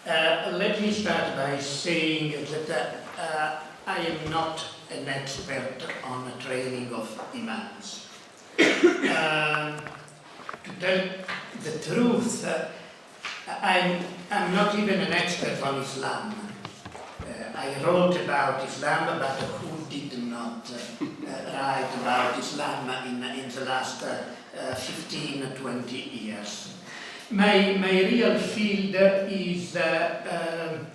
Let me start by saying that I am not an expert on the training of Imams. To tell the truth, I'm not even an expert on Islam. I wrote about Islam, but who did not write about Islam in the last 15, 20 years. My real field is, I'm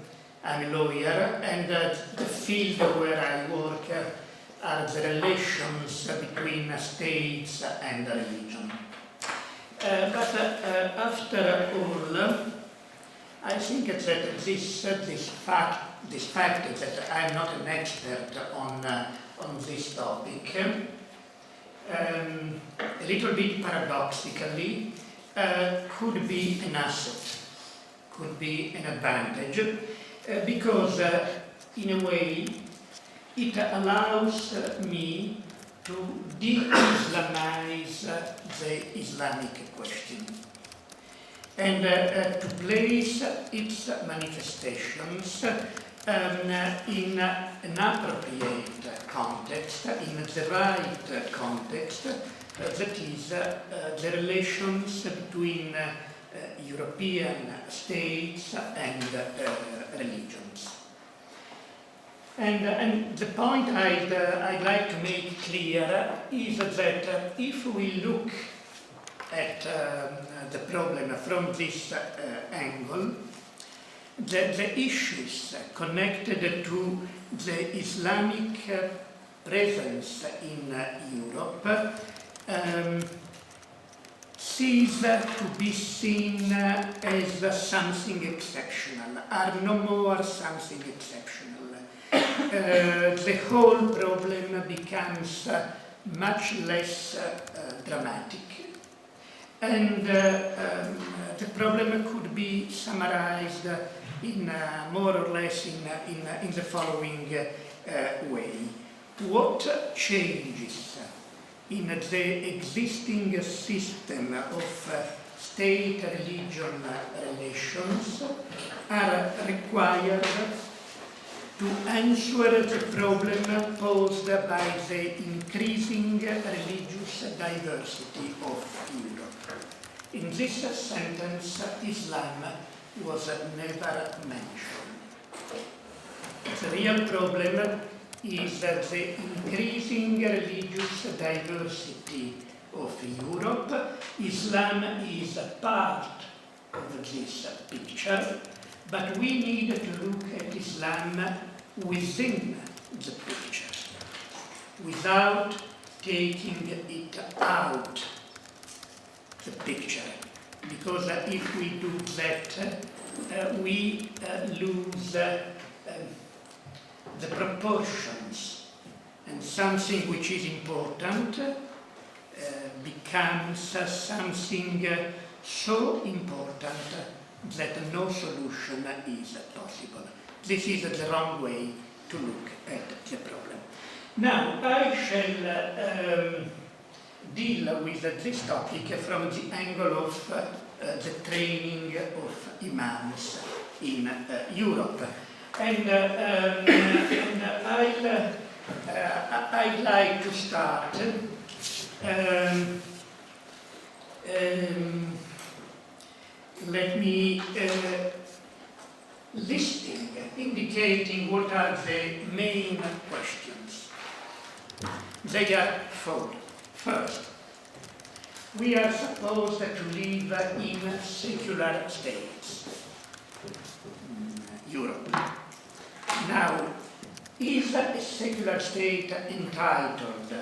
a lawyer, and the field where I work are the relations between states and religion. But after all, I think that this fact that I'm not an expert on this topic, a little bit paradoxically, could be an asset, could be an advantage, because in a way it allows me to de-Islamize the Islamic question and to place its manifestations in an appropriate context, in the right context, that is the relations between European states and religions. And the point I'd like to make clear is that if we look at the problem from this angle, the issues connected to the Islamic presence in Europe cease to be seen as something exceptional, are no more something exceptional. The whole problem becomes much less dramatic. And the problem could be summarized in more or less in the following way. What changes in the existing system of state-religion relations are required to answer the problem posed by the increasing religious diversity of Europe? In this sentence, Islam was never mentioned. The real problem is that the increasing religious diversity of Europe. Islam is a part of this picture, but we need to look at Islam within the picture, without taking it out the picture, because if we do that, we lose the proportions, and something which is important becomes something so important that no solution is possible. This is the wrong way to look at the problem. Now, I shall deal with this topic from the angle of the training of Imams in Europe. And I'd like to start let me indicating what are the main questions. They are four. First, we are supposed to live in secular states, Europe. Now, is a secular state entitled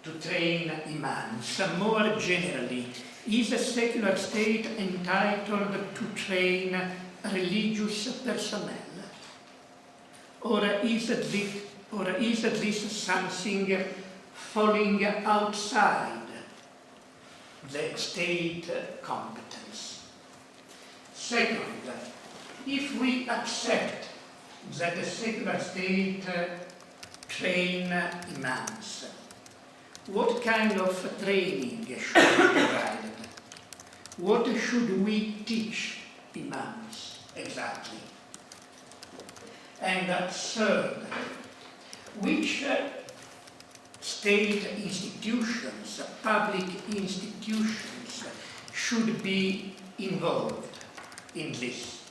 to train imams? More generally, is a secular state entitled to train religious personnel? Or is this something falling outside the state competence? Second, if we accept that the secular state train imams, what kind of training should be provided? What should we teach imams exactly? And third, which state institutions, public institutions, should be involved in this?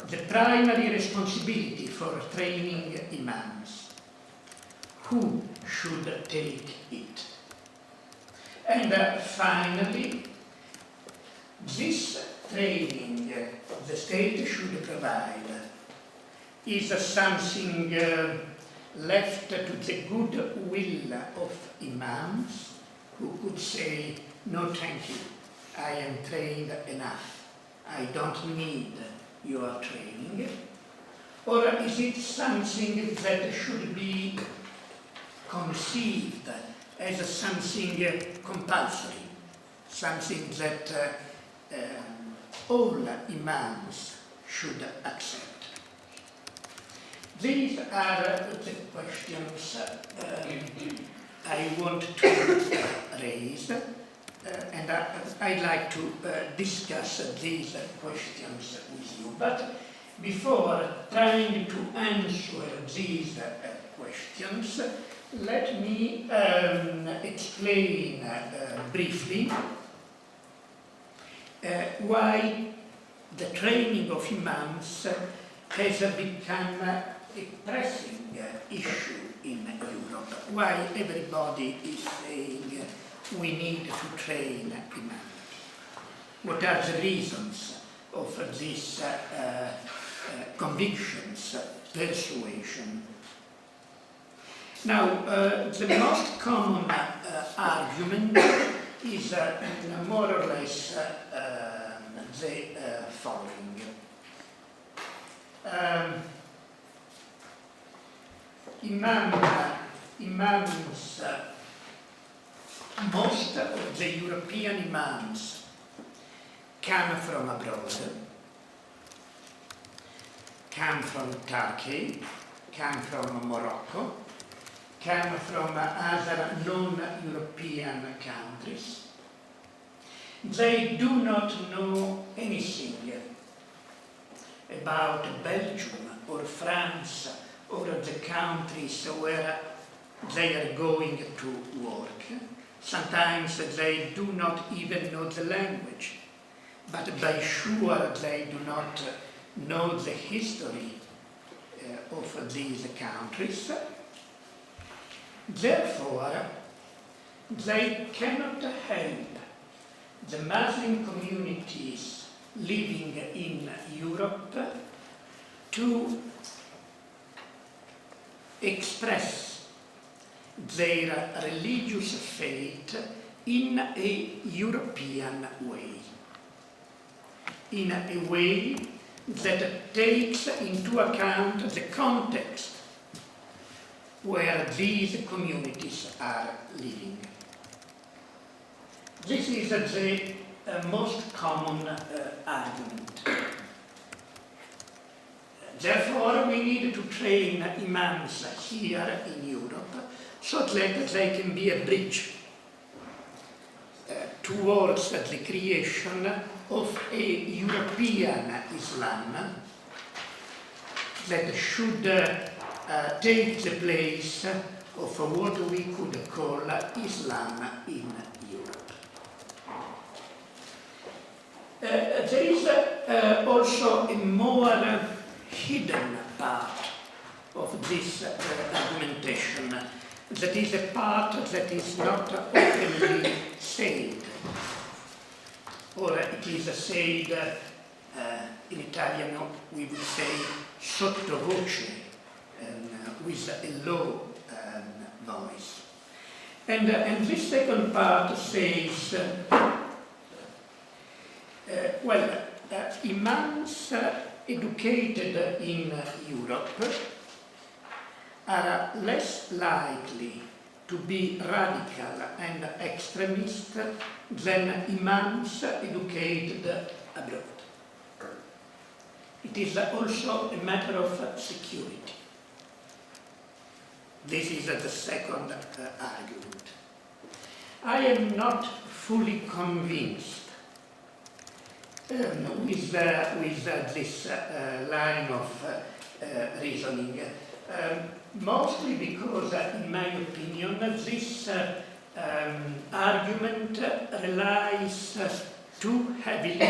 The primary responsibility for training imams. Who should take it? And finally, this training the state should provide is something left to the good will of imams who could say, no thank you, I am trained enough, I don't need your training? Or is it something that should be conceived as something compulsory, something that all imams should accept? These are the questions I want to raise, and I'd like to discuss these questions with you. But before trying to answer these questions, let me explain briefly why the training of imams has become a pressing issue in Europe, why everybody is saying we need to train imams. What are the reasons of this convictions, persuasion? Now, the most common argument is more or less the following. Imams, most of the European imams come from abroad, come from Turkey, come from Morocco, come from other non-European countries. They do not know anything about Belgium or France or the countries where they are going to work. Sometimes they do not even know the language, but by sure they do not know the history of these countries. Therefore, they cannot help the Muslim communities living in Europe to express their religious faith in a European way, in a way that takes into account the context where these communities are living. This is the most common argument. Therefore, we need to train imams here in Europe so that they can be a bridge towards the creation of a European Islam that should take the place of what we could call Islam in Europe. There is also a more hidden part of this argumentation, that is a part that is not openly said, or it is said, in Italian we would say sotto voce, with a low voice. And this second part says, imams educated in Europe are less likely to be radical and extremist than imams educated abroad. It is also a matter of security. This is the second argument. I am not fully convinced with this line of reasoning. Mostly because, in my opinion, this argument relies too heavily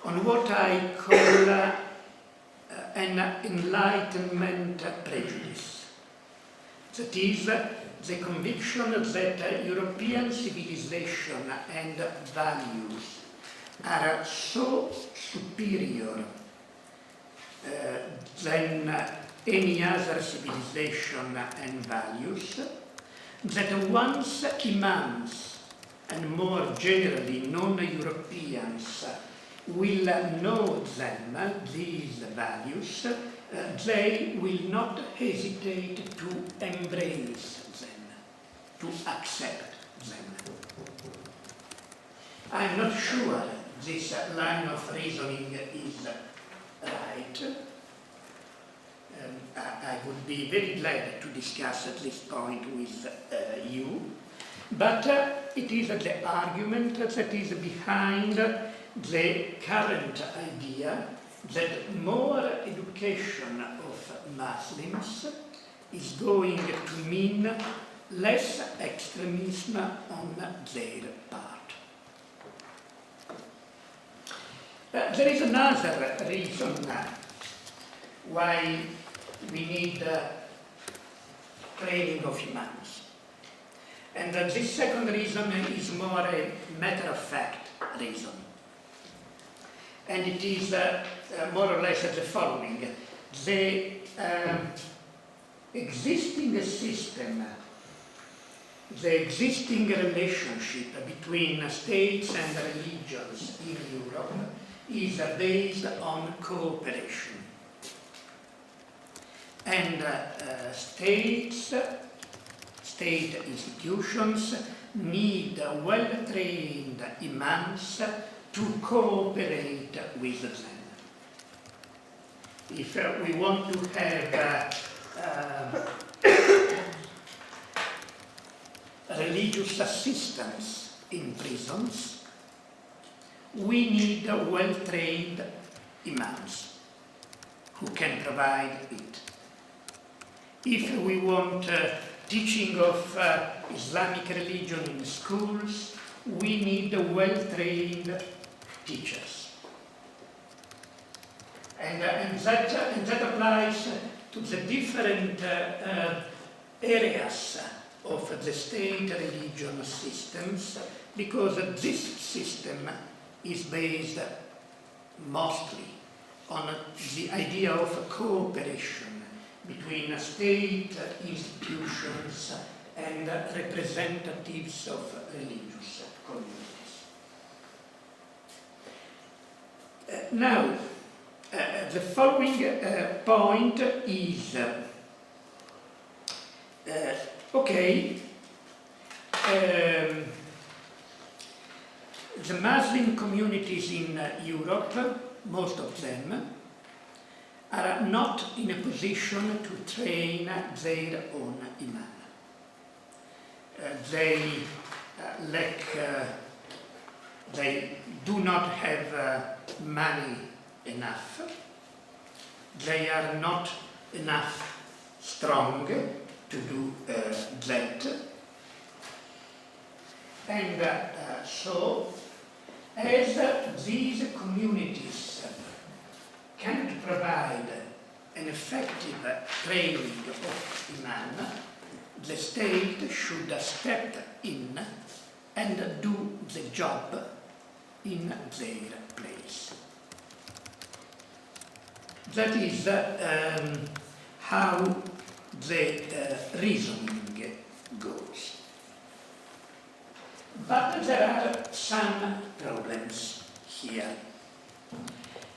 on what I call an Enlightenment prejudice. That is, the conviction that European civilization and values are so superior than any other civilization and values, that once Imams and more generally non-Europeans will know them, these values, they will not hesitate to embrace them, to accept them. I'm not sure this line of reasoning is right. I would be very glad to discuss at this point with you, but it is the argument that is behind the current idea that more education of Muslims is going to mean less extremism on their part. There is another reason why we need training of Imams. And this second reason is more a matter-of-fact reason. And it is more or less the following. The existing system, the existing relationship between states and religions in Europe is based on cooperation. And state institutions need well-trained imams to cooperate with them. If we want to have religious assistance in prisons, we need well-trained imams who can provide it. If we want teaching of Islamic religion in schools, we need well-trained teachers. And that applies to the different areas of the state religion systems, because this system is based mostly on the idea of cooperation between state institutions and representatives of religious communities. Now, the following point is, the Muslim communities in Europe, most of them, are not in a position to train their own imam. They do not have money enough. They are not enough strong to do that. And so, as these communities can't provide an effective training of imam, the state should step in and do the job in their place. That is how the reasoning goes. But there are some problems here.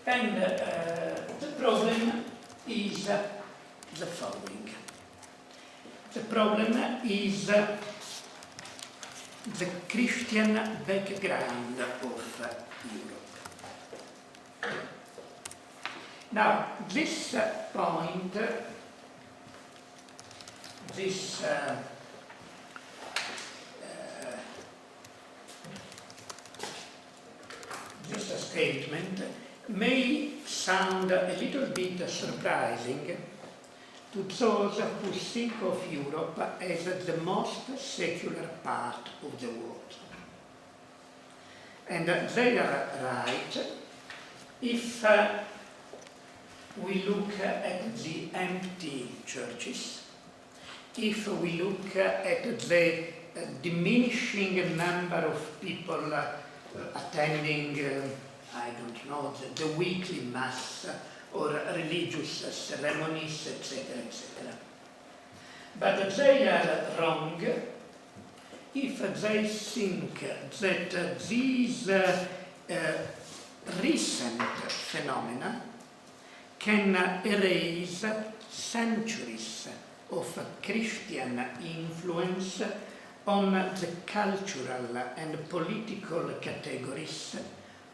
And the problem is the following. The problem is the Christian background of Europe. Now, this point, this statement may sound a little bit surprising to those who think of Europe as the most secular part of the world. And they are right if we look at the empty churches, if we look at the diminishing number of people attending, I don't know, the weekly mass or religious ceremonies, etc., etc. But they are wrong if they think that these recent phenomena can erase centuries of Christian influence on the cultural and political categories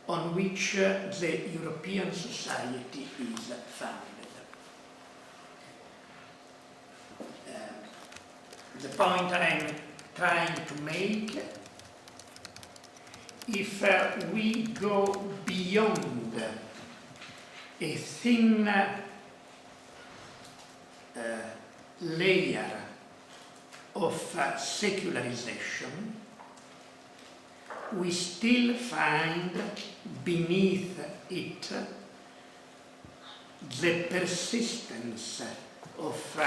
on which the European society is founded. The point I'm trying to make, if we go beyond a thin layer of secularization, we still find beneath it the persistence of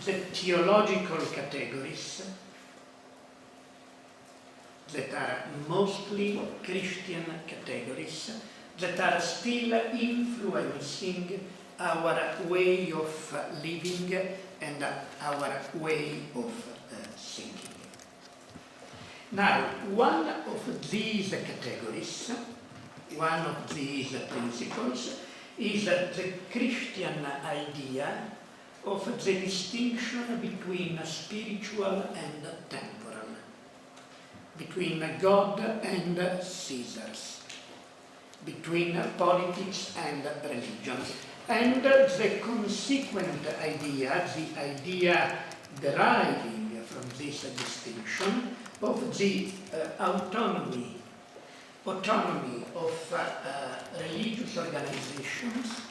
the theological categories that are mostly Christian categories that are still influencing our way of living and our way of thinking. Now, one of these categories, one of these principles, is the Christian idea of the distinction between spiritual and temporal, between God and Caesars, between politics and religion, and the consequent idea, the idea deriving from this distinction, of the autonomy of religious organizations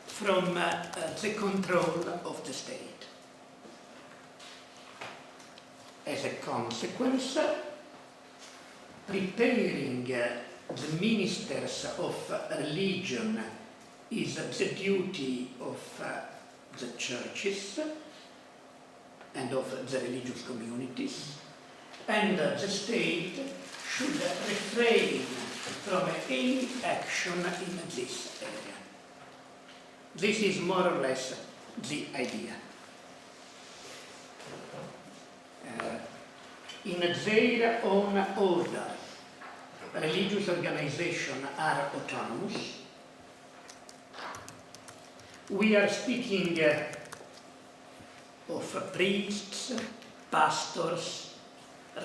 from the control of the state. As a consequence, preparing the ministers of religion is the duty of the churches and of the religious communities, and the state should refrain from any action in this area. This is more or less the idea. In their own order, religious organizations are autonomous. We are speaking of priests, pastors,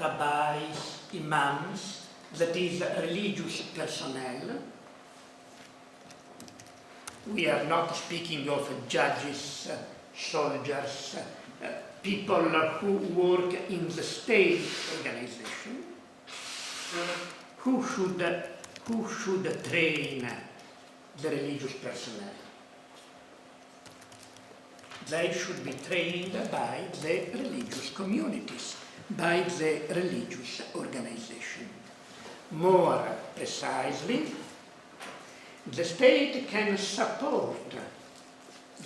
rabbis, imams, that is, religious personnel. We are not speaking of judges, soldiers, people who work in the state organization, who should train the religious personnel. They should be trained by the religious communities, by the religious organization. More precisely, the state can support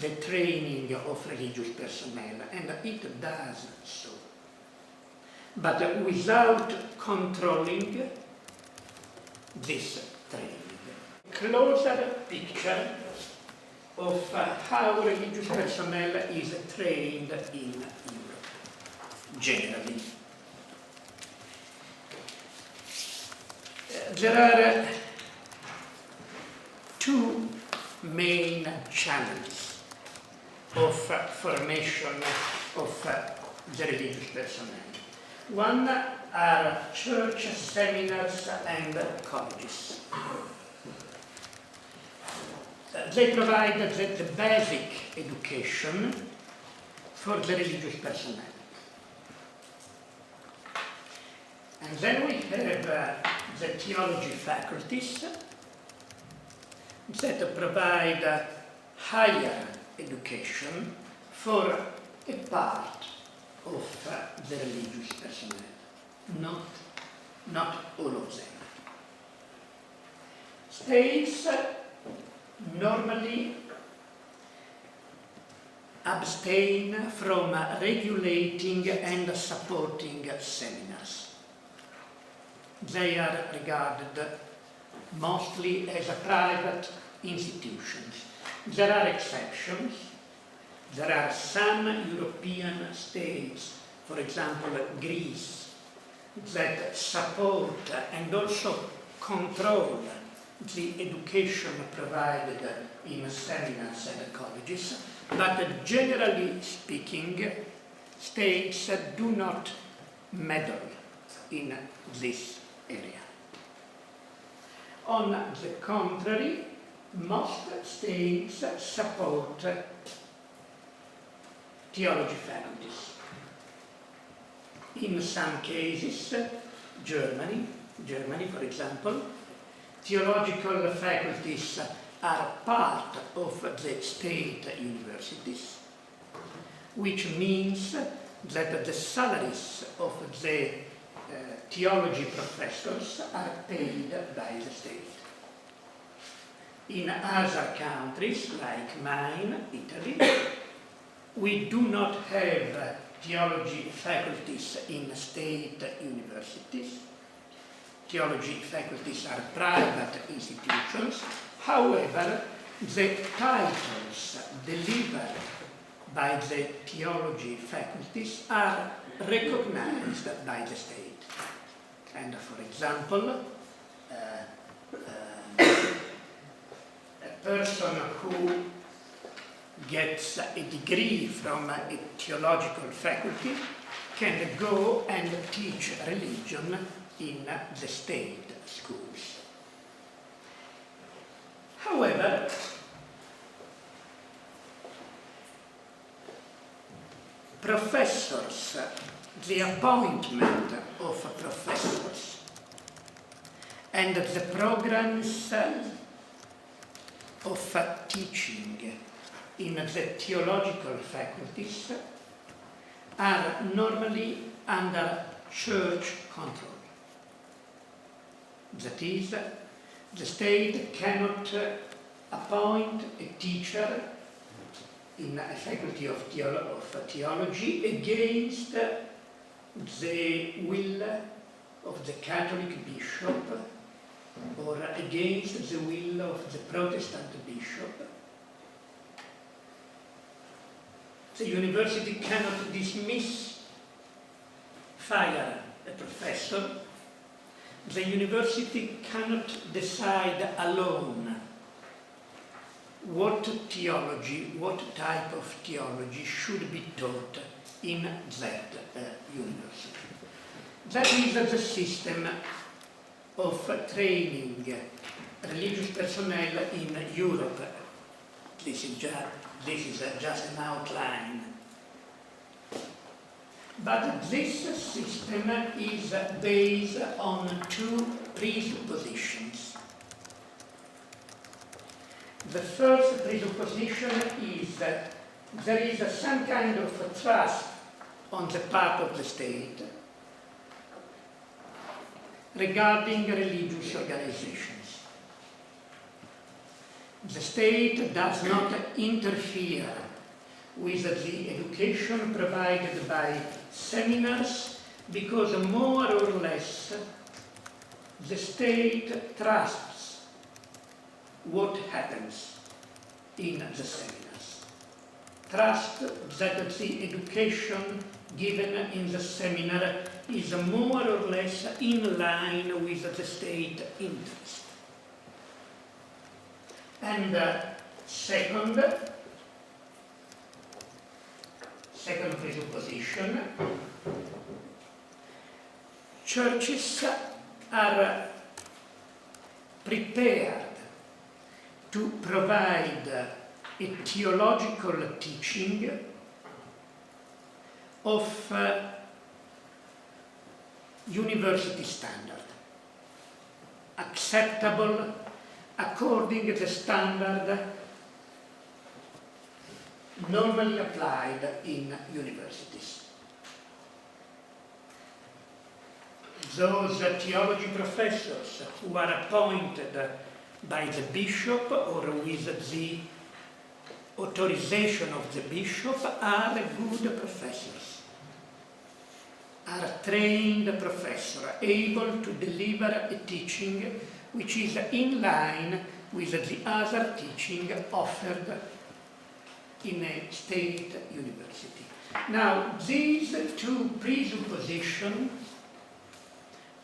the training of religious personnel, and it does so, but without controlling this training. Closer picture of how religious personnel is trained in Europe, generally. There are two main channels of formation of the religious personnel. One are church seminars and colleges. They provide the basic education for the religious personnel. And then we have the theology faculties that provide higher education for a part of the religious personnel, not all of them. States normally abstain from regulating and supporting seminars. They are regarded mostly as private institutions. There are exceptions. There are some European states, for example Greece, that support and also control the education provided in seminars and colleges, but generally speaking, states do not meddle in this area. On the contrary, most states support theology faculties. In some cases, Germany for example, theological faculties are part of the state universities, which means that the salaries of the theology professors are paid by the state. In other countries, like mine, Italy, we do not have theology faculties in state universities. Theology faculties are private institutions. However, the titles delivered by the theology faculties are recognized by the state. And for example, a person who gets a degree from a theological faculty can go and teach religion in the state schools. However, professors, the appointment of professors and the programs of teaching in the theological faculties are normally under church control. That is, the state cannot appoint a teacher in a faculty of theology against the will of the Catholic bishop or against the will of the Protestant bishop. The university cannot dismiss, fire a professor. The university cannot decide alone what theology, what type of theology should be taught in that university. That is the system of training religious personnel in Europe. This is just an outline. But this system is based on two presuppositions. The first presupposition is that there is some kind of trust on the part of the state regarding religious organizations. The state does not interfere with the education provided by seminars because more or less the state trusts what happens in the seminars. Trust that the education given in the seminar is more or less in line with the state interest. And second presupposition, churches are prepared to provide a theological teaching of university standard. acceptable according to the standard normally applied in universities. Those theology professors who are appointed by the bishop or with the authorization of the bishop are good professors, are trained professors, able to deliver a teaching which is in line with the other teaching offered in a state university. Now, these two presuppositions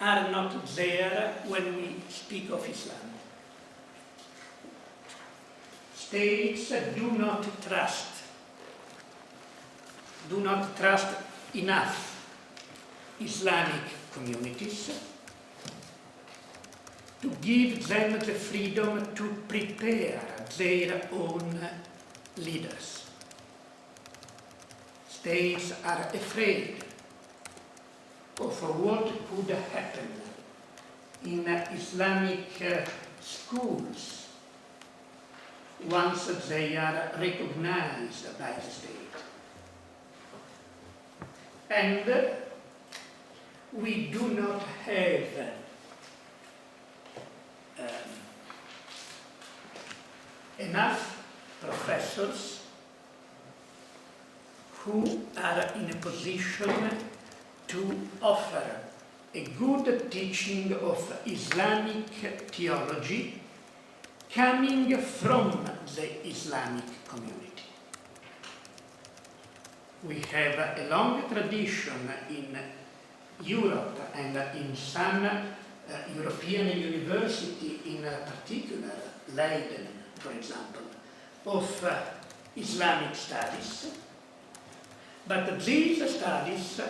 are not there when we speak of Islam. States do not trust enough Islamic communities to give them the freedom to prepare their own leaders. States are afraid of what could happen in Islamic schools once they are recognized by the state. And we do not have enough professors who are in a position to offer a good teaching of Islamic theology coming from the Islamic community. We have a long tradition in Europe and in some European university, in particular Leiden, for example, of Islamic studies. But these studies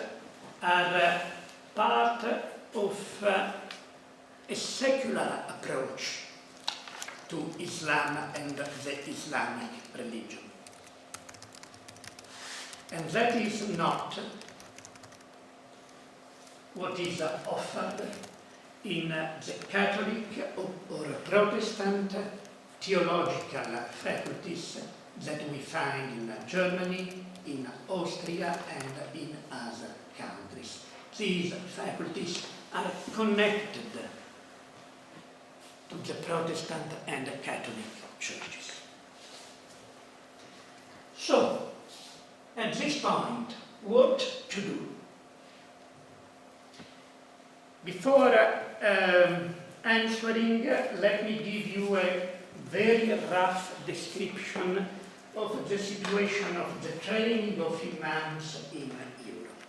are part of a secular approach to Islam and the Islamic religion. And that is not what is offered in the Catholic or Protestant theological faculties that we find in Germany, in Austria, and in other countries. These faculties are connected to the Protestant and Catholic churches. So, at this point, what to do? Before answering, let me give you a very rough description of the situation of the training of imams in Europe.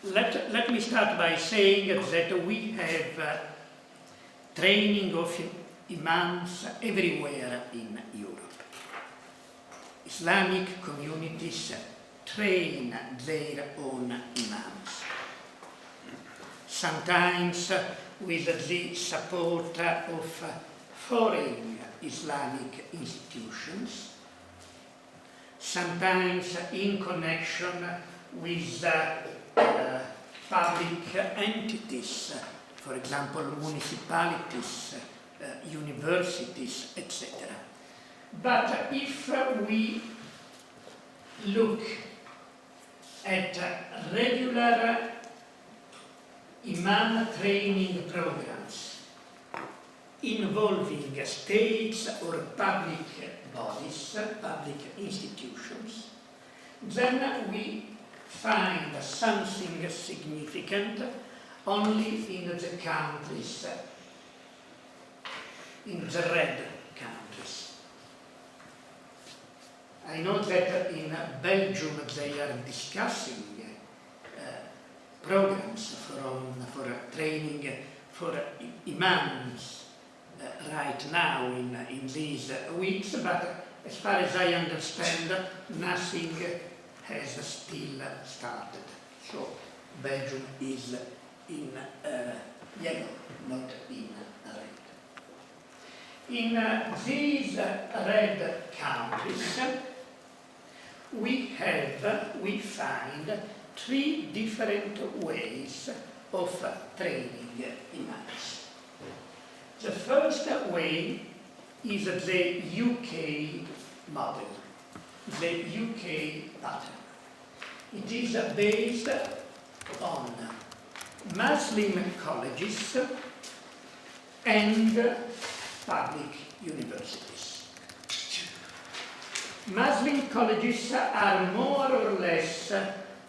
Let me start by saying that we have training of imams everywhere in Europe. Islamic communities train their own imams, sometimes with the support of foreign Islamic institutions, sometimes in connection with public entities, for example, municipalities, universities, etc. But if we look at regular imam training programs involving states or public bodies, public institutions, then we find something significant only in the countries, in the red countries. I know that in Belgium they are discussing programs for training for imams right now in these weeks, but as far as I understand, nothing has still started. So Belgium is in yellow, not in red. In these red countries, we find three different ways of training imams. The first way is the UK model, the UK pattern. It is based on Muslim colleges and public universities. Muslim colleges are more or less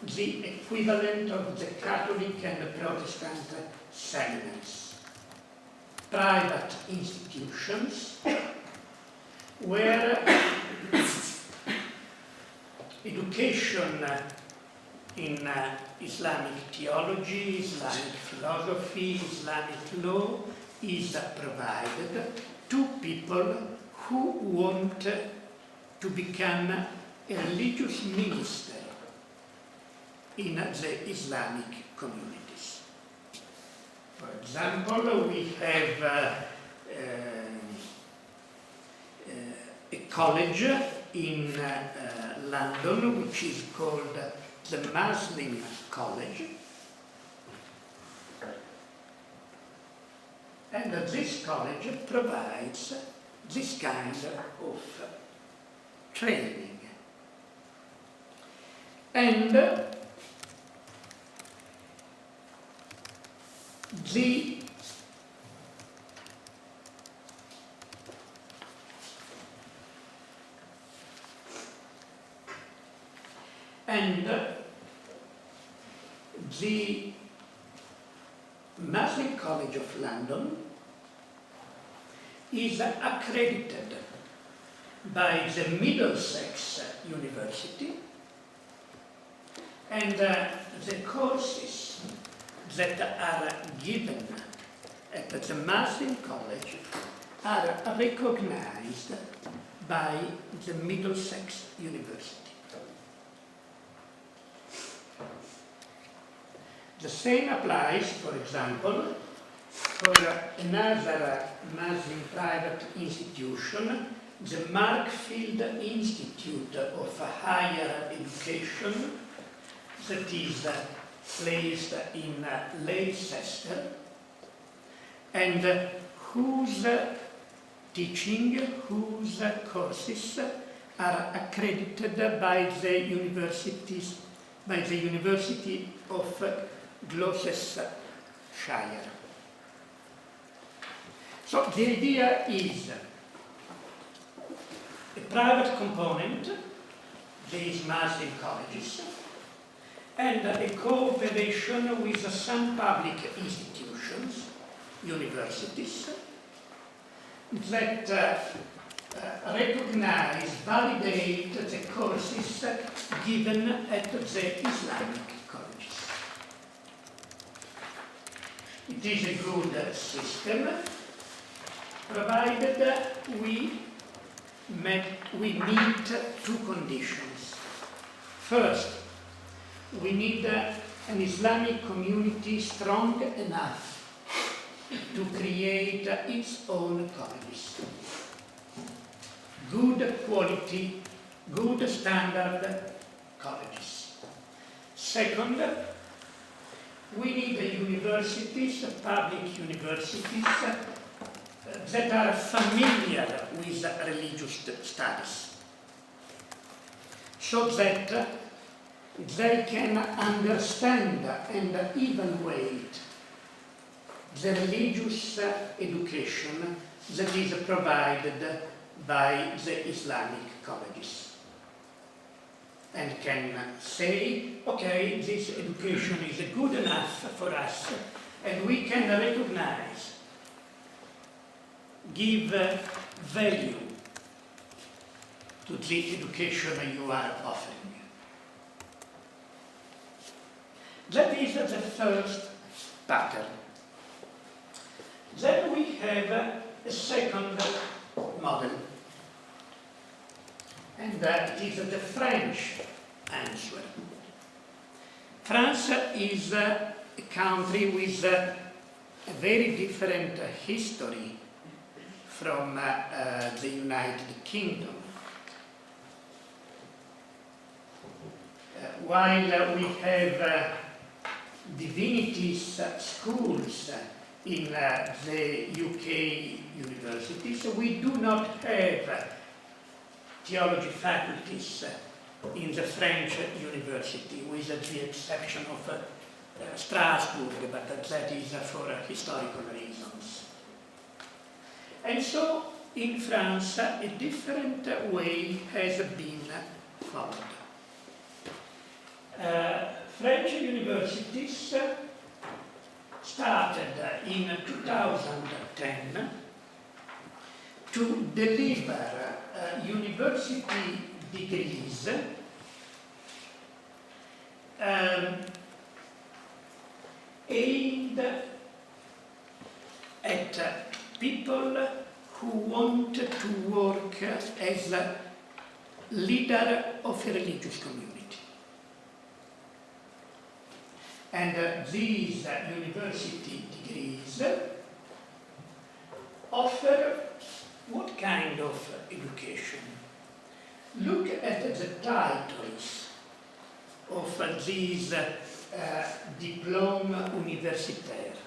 the equivalent of the Catholic and Protestant seminaries, private institutions where education in Islamic theology, Islamic philosophy, Islamic law is provided to people who want to become a religious minister in the Islamic communities. For example, we have a college in London which is called the Muslim College, and this college provides this kind of training. And the Muslim College of London is accredited by the Middlesex University, and the courses that are given at the Muslim College are recognized by the Middlesex University. The same applies, for example, for another Muslim private institution, the Markfield Institute of Higher Education, that is placed in Leicester, and whose teaching, whose courses are accredited by the University of Gloucestershire. So the idea is a private component, these Muslim colleges, and a cooperation with some public institutions, universities, that recognize, validate the courses given at the Islamic colleges. It is a good system, provided we meet two conditions. First, we need an Islamic community strong enough to create its own colleges. Good quality, good standard colleges. Second, we need universities, public universities, that are familiar with religious studies, so that they can understand and evaluate the religious education that is provided by the Islamic colleges, and can say, okay, this education is good enough for us, and we can recognize, give value to the education you are offering. That is the first pattern. Then we have a second model, and that is the French answer. France is a country with a very different history from the United Kingdom. While we have divinities schools in the UK universities. We do not have theology faculties in the French university, with the exception of Strasbourg, but that is for historical reasons. And so, in France, a different way has been followed. French universities started in 2010 to deliver university degrees aimed at people who want to work as a leader of a religious community. And these university degrees offer what kind of education? Look at the titles of these diplômes universitaires.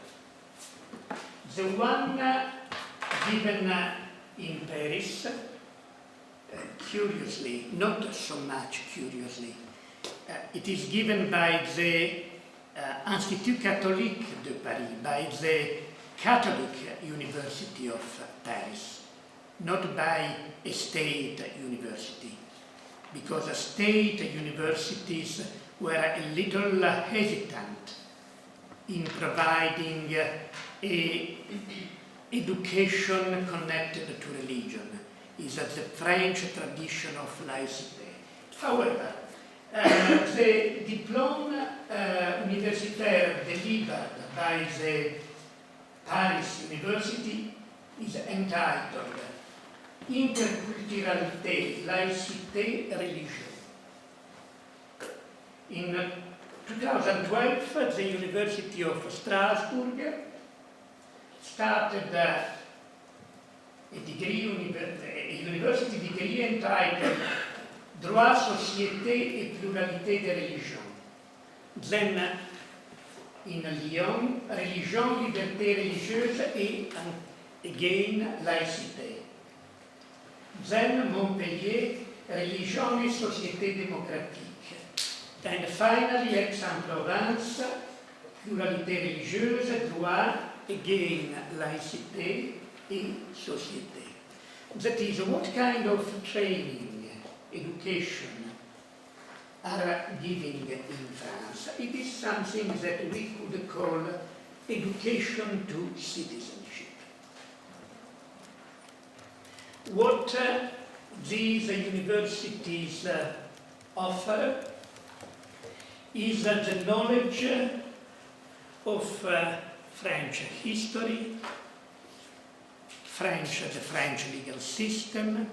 The one given in Paris, curiously, not so much curiously, it is given by the Institut Catholique de Paris, by the Catholic University of Paris, not by a state university, because state universities were a little hesitant in providing education connected to religion. Is the French tradition of laïcité. However, the diplôme universitaire delivered by the Paris University is entitled Interculturalité, Laïcité, Religion. In 2012, the University of Strasbourg started a university degree entitled Droit, Société et Pluralité des Religions. Then in Lyon, Religion, Liberté religieuse et again Laïcité. Then Montpellier, Religion et Société démocratique. And finally Aix-en-Provence, Pluralité religieuse, Droit, again Laïcité et Société. That is, what kind of training, education are giving in France? It is something that we could call education to citizenship. What these universities offer is the knowledge of French history, the French legal system,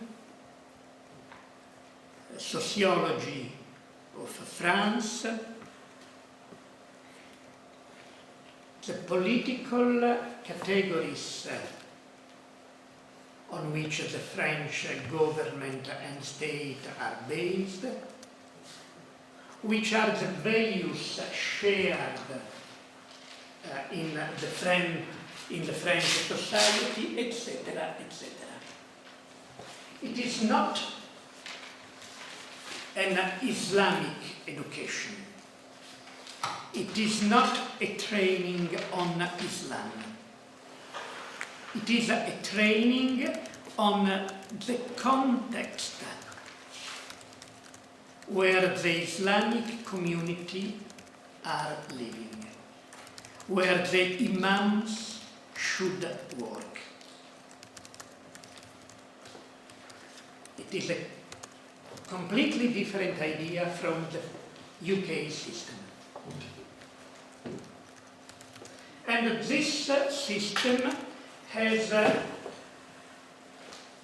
sociology of France, the political categories on which the French government and state are based, which are the values shared in the French society, etc., etc. It is not an Islamic education. It is not a training on Islam. It is a training on the context where the Islamic community are living, where the Imams should work. It is a completely different idea from the UK system. And this system has,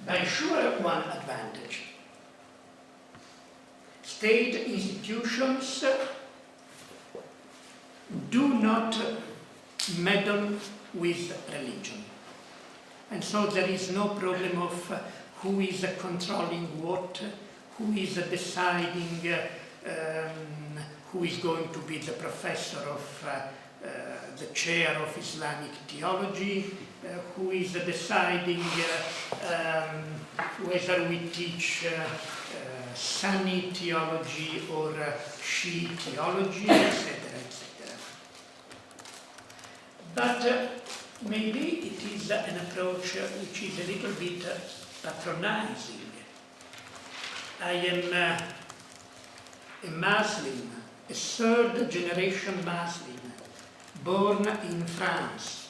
by sure, one advantage. State institutions do not meddle with religion. And so there is no problem of who is controlling what, who is deciding who is going to be the professor of the chair of Islamic theology, who is deciding whether we teach Sunni theology or Shia theology, etc., etc. But maybe it is an approach which is a little bit patronizing. I am a Muslim, a third generation Muslim, born in France.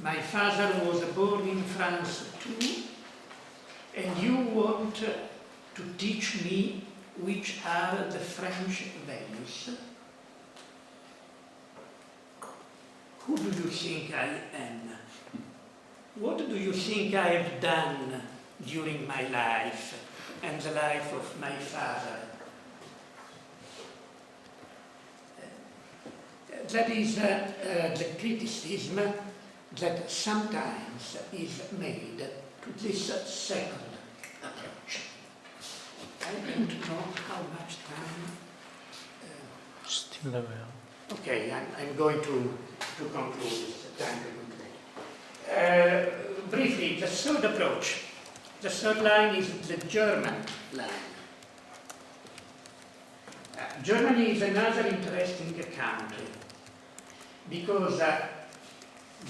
My father was born in France too, and you want to teach me which are the French values? Who do you think I am? What do you think I have done during my life and the life of my father? That is the criticism that sometimes is made to this second approach. I don't know how much time. Still there. Okay, I'm going to conclude this time to conclude. Briefly, the third approach. The third line is the German line. Germany is another interesting country because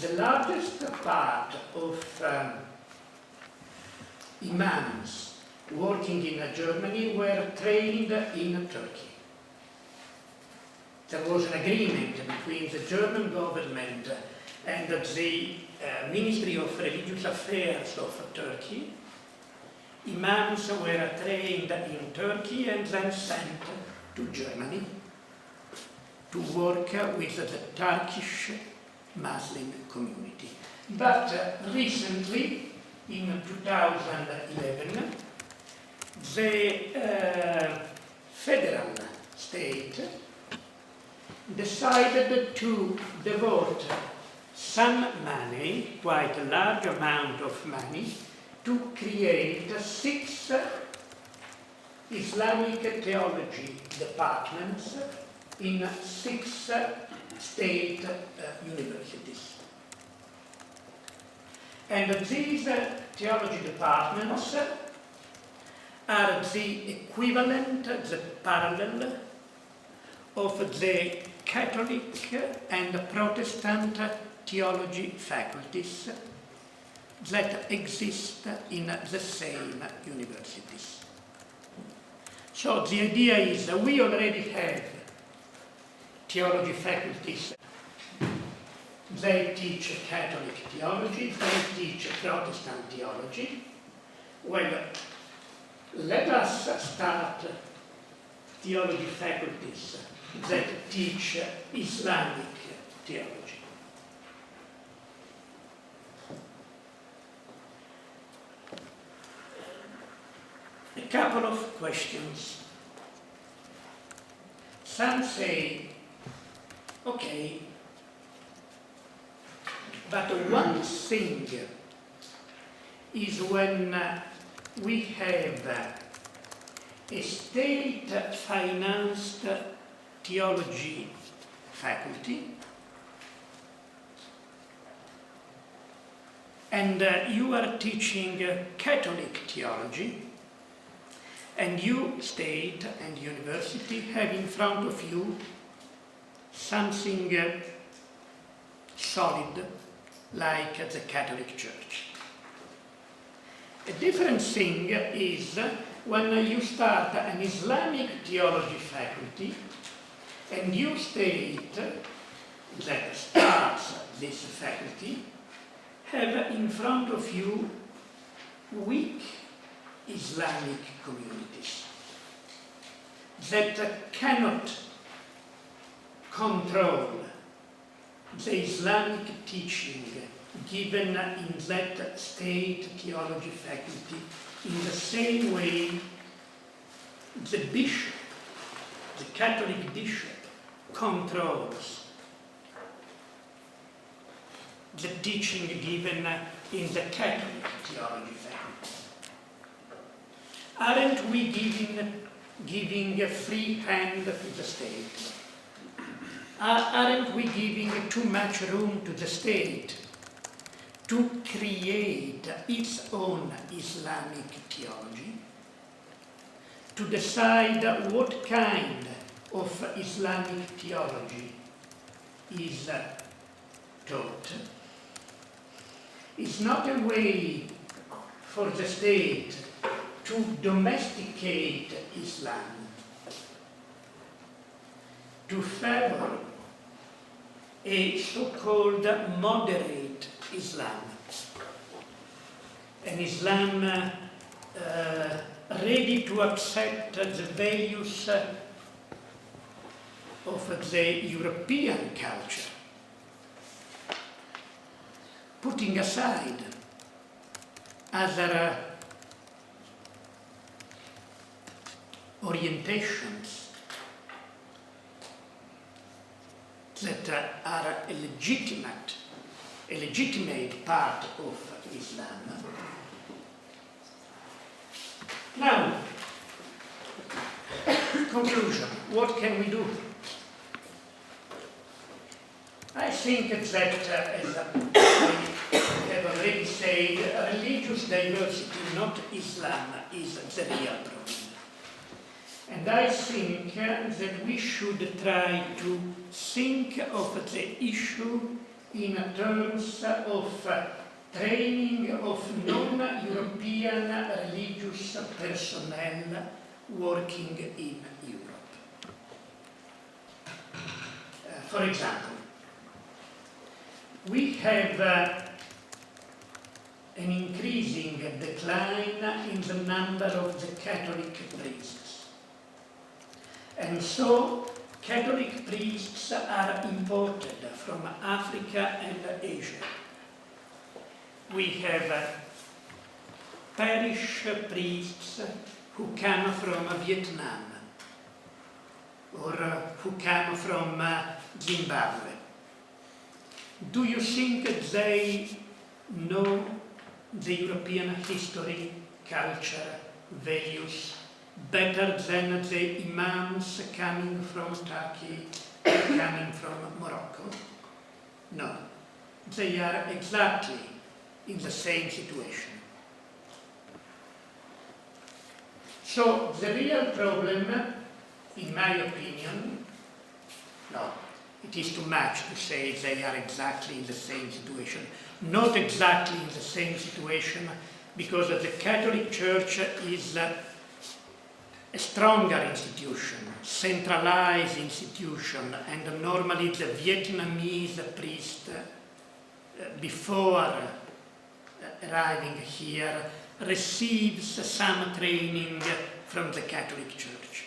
the largest part of Imams working in Germany were trained in Turkey. There was an agreement between the German government and the Ministry of Religious Affairs of Turkey. Imams were trained in Turkey and then sent to Germany to work with the Turkish Muslim community. But recently, in 2011, the federal state decided to devote some money, quite a large amount of money, to create 6 Islamic theology departments in 6 state universities. And these theology departments are the equivalent, the parallel of the Catholic and Protestant theology faculties that exist in the same universities. So the idea is that we already have theology faculties. They teach Catholic theology, they teach Protestant theology. Well, let us start theology faculties that teach Islamic theology. A couple of questions. Some say, okay, but one thing is when we have a state-financed theology faculty, and you are teaching Catholic theology, and you, state and university, have in front of you something solid like the Catholic Church. A different thing is when you start an Islamic theology faculty and you state that starts this faculty have in front of you weak Islamic communities that cannot control the Islamic teaching given in that state theology faculty in the same way the bishop, the Catholic bishop, controls the teaching given in the Catholic theology faculty. Aren't we giving a free hand to the state? Aren't we giving too much room to the state to create its own Islamic theology, to decide what kind of Islamic theology is taught? It's not a way for the state to domesticate Islam, to favor a so-called moderate Islam, an Islam ready to accept the values of the European culture, putting aside other orientations that are a legitimate part of Islam. Now, conclusion, what can we do? I think that, as I have already said, religious diversity, not Islam, is the real problem. And I think that we should try to think of the issue in terms of training of non-European religious personnel working in Europe. For example, we have an increasing decline in the number of the Catholic priests. And so, Catholic priests are imported from Africa and Asia. We have parish priests who come from Vietnam or who come from Zimbabwe. Do you think they know the European history, culture, values better than the Imams coming from Turkey, coming from Morocco? No, they are exactly in the same situation. So the real problem, in my opinion, no, it is too much to say they are exactly in the same situation. Not exactly in the same situation, because the Catholic Church is a stronger institution, centralized institution, and normally the Vietnamese priest, before arriving here, receives some training from the Catholic Church.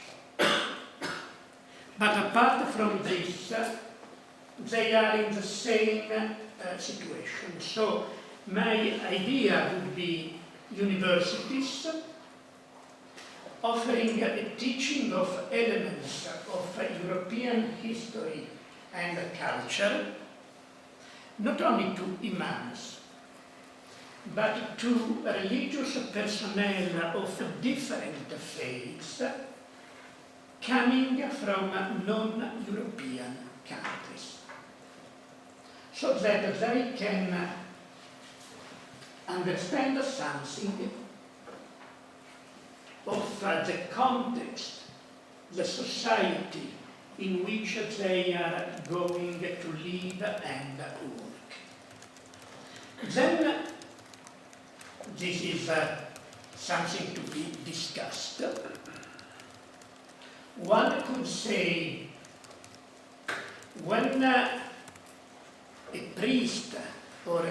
But apart from this, they are in the same situation. So my idea would be universities offering a teaching of elements of European history and culture, not only to imams, but to religious personnel of different faiths coming from non-European countries, so that they can understand something of the context, the society in which they are going to live and work. Then, this is something to be discussed. One could say, when a priest or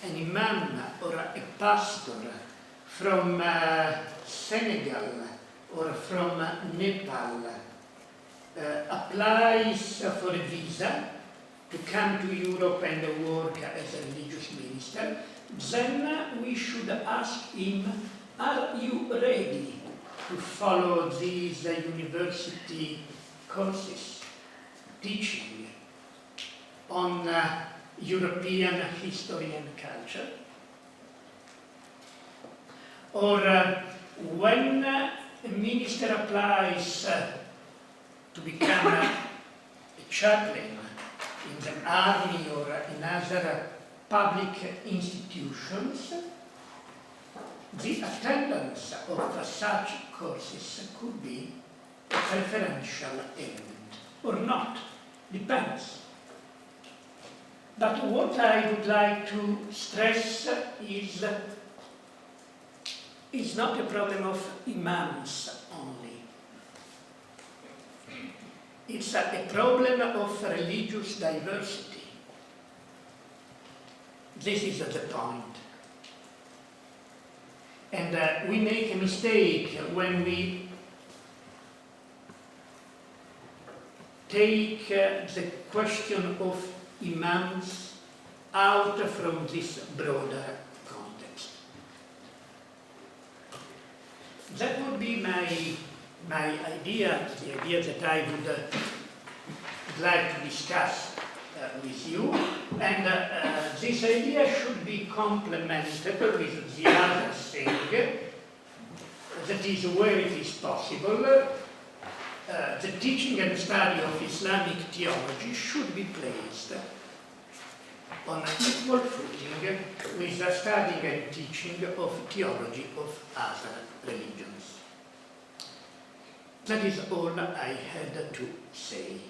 an imam or a pastor from Senegal or from Nepal applies for a visa to come to Europe and work as a religious minister, then we should ask him, are you ready to follow these university courses teaching on European history and culture? Or when a minister applies to become a chaplain in the army or in other public institutions, the attendance of such courses could be a preferential element or not, depends. But what I would like to stress is not a problem of imams only. It's a problem of religious diversity. This is the point. And we make a mistake when we take the question of imams out from this broader context. That would be my idea, the idea that I would like to discuss with you. And this idea should be complemented with the other thing, that is where it is possible, the teaching and study of Islamic theology should be placed on equal footing with the studying and teaching of theology of other religions. That is all I had to say.